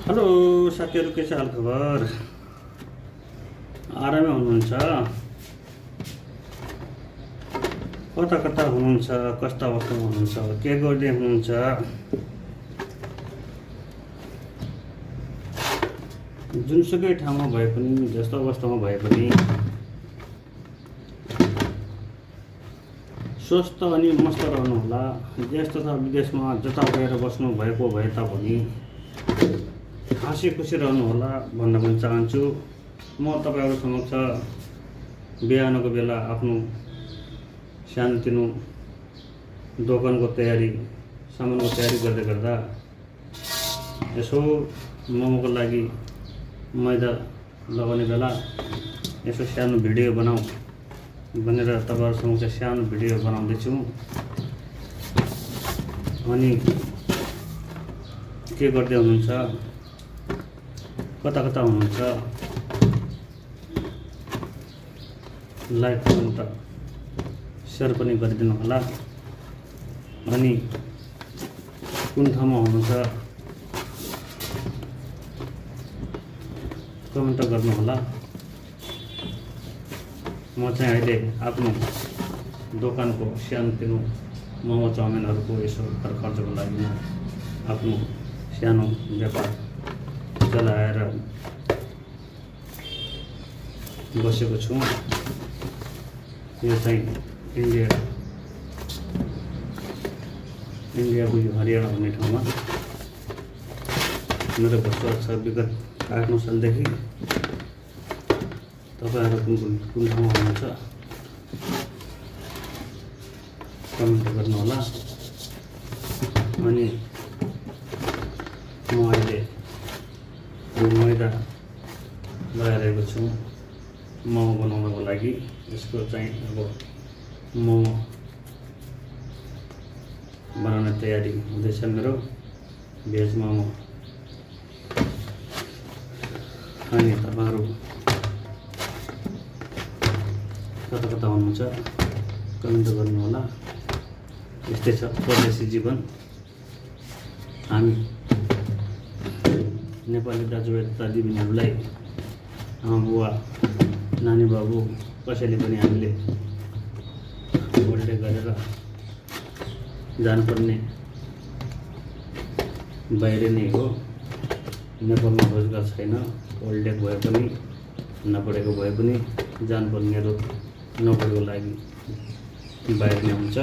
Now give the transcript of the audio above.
Hello साथीहरू, के छ हालखबर? आरामै हुनुहुन्छ? कता कता हुनुहुन्छ? कस्ता अवस्थामा हुनुहुन्छ? के गर्दै हुनुहुन्छ? जुनसुकै ठाउँमा भए पनि, जस्तो अवस्थामा भए पनि स्वस्थ अनि मस्त रहनुहोला। देश तथा विदेशमा जता गएर बस्नु भएको भए तापनि हाँसी खुसी रहनुहोला भन्न पनि चाहन्छु। म तपाईँहरू समक्ष बिहानको बेला आफ्नो सानोतिनो दोकानको तयारी, सामानको तयारी गर्दै गर्दा यसो मोमोको लागि मैदा लगाउने बेला यसो सानो भिडियो बनाऊ भनेर तपाईँहरू समक्ष सानो भिडियो बनाउँदैछु। अनि के गर्दै हुनुहुन्छ? कता कता हुनुहुन्छ? लाइक कमेन्ट सेयर पनि गरिदिनु होला। अनि कुन ठाउँमा हुनुहुन्छ कमेन्ट गर्नु होला। म चाहिँ अहिले आफ्नो दोकानको सानोतिनो मोमो चाउमिनहरूको यसो खर्चको लागि म आफ्नो सानो व्यापार चलाएर बसेको छु। यो चाहिँ इन्डियाको यो हरियाणा भन्ने ठाउँमा मेरो बसोबास छ विगत 8-9 सालदेखि। तपाईँहरू कुन ठाउँमा हुनुहुन्छ कमेन्ट गर्नुहोला। अनि म अहिले यो मैदा लगाइरहेको छु मोमो बनाउनको लागि। यसको चाहिँ अब मोमो बनाउने तयारी हुँदैछ मेरो, भेज मोमो। अनि तपाईँहरू कता कता हुनुहुन्छ कमेन्ट गर्नुहोला। यस्तै छ परदेशी जीवन। हामी नेपाली दाजुभाइ तथा दिदीबहिनीहरूलाई, आमा बुवा, नानी बाबु कसैले पनि हामीले ओल्ड गरेर जानुपर्ने बाहिर नै हो। नेपालमा रोजगार छैन। ओल्ड एज भए पनि, नपढेको भए पनि जानुपर्ने नोकरीको लागि बाहिर नै हुन्छ।